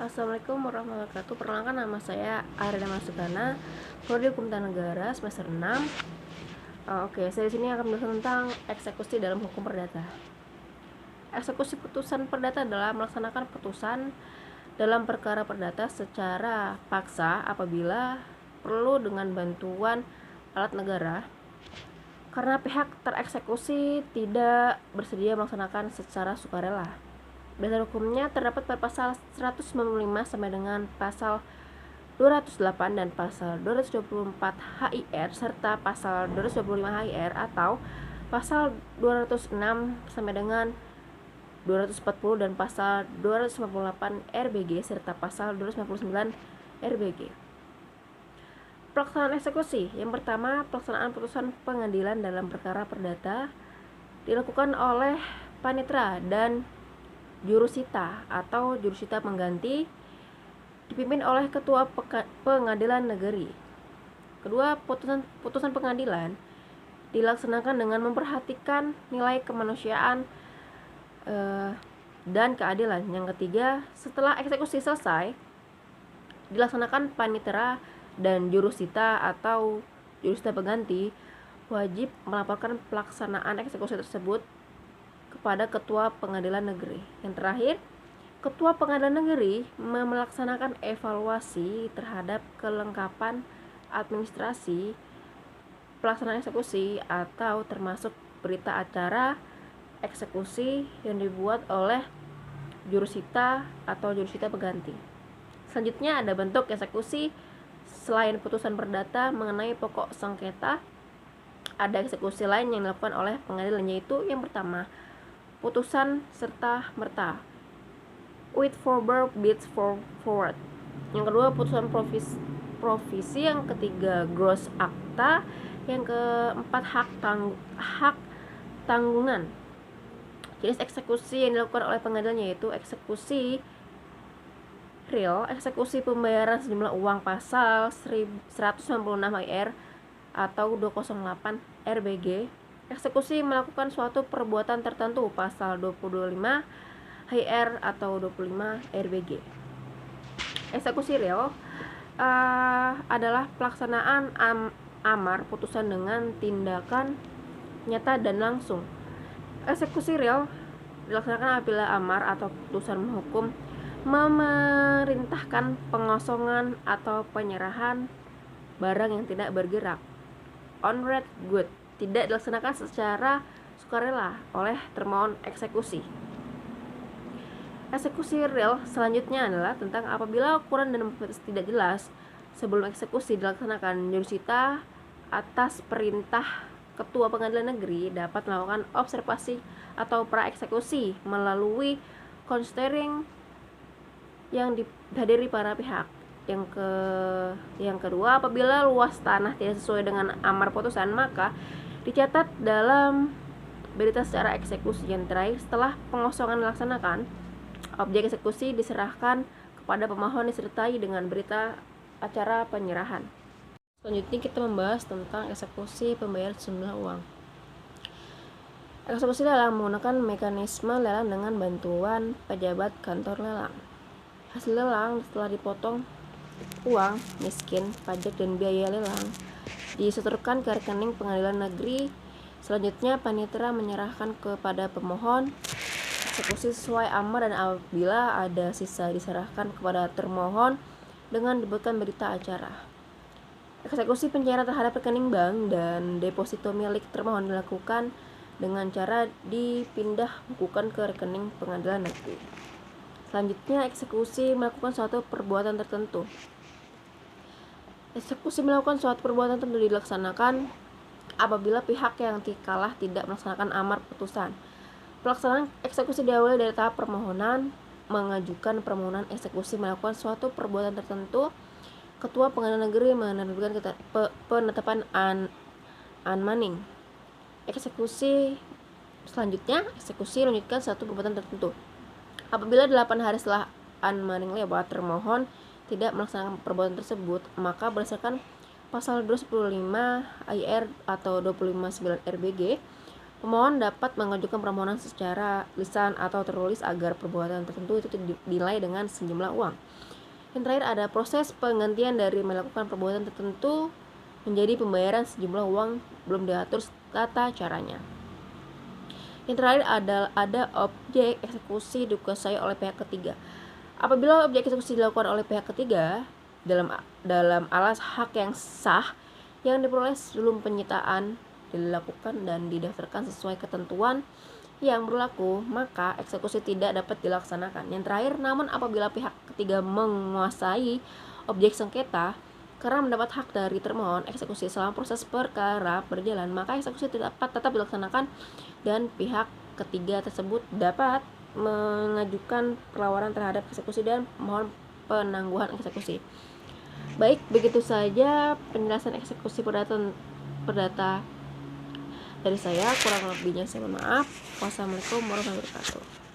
Assalamualaikum warahmatullahi wabarakatuh. Perkenalkan, nama saya Arina Masukana, Prodi Hukum Tata Negara semester 6. Saya di sini akan menjelaskan tentang eksekusi dalam hukum perdata. Eksekusi putusan perdata adalah melaksanakan putusan dalam perkara perdata secara paksa apabila perlu dengan bantuan alat negara karena pihak tereksekusi tidak bersedia melaksanakan secara sukarela. Dasar hukumnya terdapat pada pasal 195 sampai dengan pasal 208 dan pasal 224 HIR serta pasal 225 HIR atau pasal 206 sampai dengan 240 dan pasal 258 RBG serta pasal 259 RBG. Pelaksanaan eksekusi. Yang pertama, pelaksanaan putusan pengadilan dalam perkara perdata dilakukan oleh panitera dan jurusita atau jurusita pengganti dipimpin oleh ketua pengadilan negeri. Kedua, putusan pengadilan dilaksanakan dengan memperhatikan nilai kemanusiaan dan keadilan. Yang ketiga, setelah eksekusi selesai dilaksanakan panitera dan jurusita atau jurusita pengganti wajib melaporkan pelaksanaan eksekusi tersebut kepada ketua pengadilan negeri. Yang terakhir, ketua pengadilan negeri melaksanakan evaluasi terhadap kelengkapan administrasi pelaksanaan eksekusi atau termasuk berita acara eksekusi yang dibuat oleh jurusita atau jurusita pengganti. Selanjutnya ada bentuk eksekusi selain putusan perdata mengenai pokok sengketa. Ada eksekusi lain yang dilakukan oleh pengadilan, yaitu yang pertama, putusan serta merta, with forward bids forward. Yang kedua, putusan provisi. Yang ketiga, gross akta. Yang keempat, hak tanggungan. Jenis eksekusi yang dilakukan oleh pengadilan yaitu eksekusi real, eksekusi pembayaran sejumlah uang pasal 196 HIR atau 208 RBG. Eksekusi melakukan suatu perbuatan tertentu pasal 225 HIR atau 25 RBG. Eksekusi real adalah pelaksanaan amar putusan dengan tindakan nyata dan langsung. Eksekusi real dilaksanakan apabila amar atau putusan menghukum memerintahkan pengosongan atau penyerahan barang yang tidak bergerak, on-rent good, tidak dilaksanakan secara sukarela oleh termohon eksekusi. Eksekusi real selanjutnya adalah tentang apabila ukuran dan batas tidak jelas sebelum eksekusi dilaksanakan. Jurusita atas perintah ketua pengadilan negeri dapat melakukan observasi atau praeksekusi melalui considering yang dihadiri para pihak. Yang kedua, apabila luas tanah tidak sesuai dengan amar putusan, maka dicatat dalam berita secara eksekusi. Yang terakhir, setelah pengosongan dilaksanakan, objek eksekusi diserahkan kepada pemohon disertai dengan berita acara penyerahan. Selanjutnya kita membahas tentang eksekusi pembayaran sejumlah uang. Eksekusi lelang menggunakan mekanisme lelang dengan bantuan pejabat kantor lelang. Hasil lelang setelah dipotong uang, miskin, pajak, dan biaya lelang disetorkan ke rekening pengadilan negeri. Selanjutnya panitera menyerahkan kepada pemohon eksekusi sesuai amar, dan apabila ada sisa diserahkan kepada termohon dengan dibuatkan berita acara. Eksekusi pencairan terhadap rekening bank dan deposito milik termohon dilakukan dengan cara dipindah bukukan ke rekening pengadilan negeri. Selanjutnya, eksekusi melakukan suatu perbuatan tertentu. Eksekusi melakukan suatu perbuatan tertentu dilaksanakan apabila pihak yang kalah tidak melaksanakan amar putusan. Pelaksanaan eksekusi diawali dari tahap permohonan mengajukan permohonan eksekusi melakukan suatu perbuatan tertentu. Ketua pengadilan negeri menerbitkan penetapan unmanning. Eksekusi selanjutnya, eksekusi melanjutkan satu perbuatan tertentu. Apabila 8 hari setelah unmanning lewat, termohon tidak melaksanakan perbuatan tersebut, maka berdasarkan pasal 215 IR atau 259 RBG, Pemohon dapat mengajukan permohonan secara lisan atau tertulis agar perbuatan tertentu itu dinilai dengan sejumlah uang. Yang terakhir ada proses penggantian dari melakukan perbuatan tertentu menjadi pembayaran sejumlah uang belum diatur tata caranya. Yang terakhir ada objek eksekusi dikuasai oleh pihak ketiga. Apabila objek eksekusi dilakukan oleh pihak ketiga dalam alas hak yang sah yang diperoleh sebelum penyitaan dilakukan dan didaftarkan sesuai ketentuan yang berlaku, maka eksekusi tidak dapat dilaksanakan. Yang terakhir, namun apabila pihak ketiga menguasai objek sengketa karena mendapat hak dari termohon eksekusi selama proses perkara berjalan, maka eksekusi tetap dilaksanakan dan pihak ketiga tersebut dapat mengajukan perlawanan terhadap eksekusi dan mohon penangguhan eksekusi. Baik, begitu saja penjelasan eksekusi perdata dari saya. Kurang lebihnya saya mohon maaf. Wassalamualaikum warahmatullahi wabarakatuh.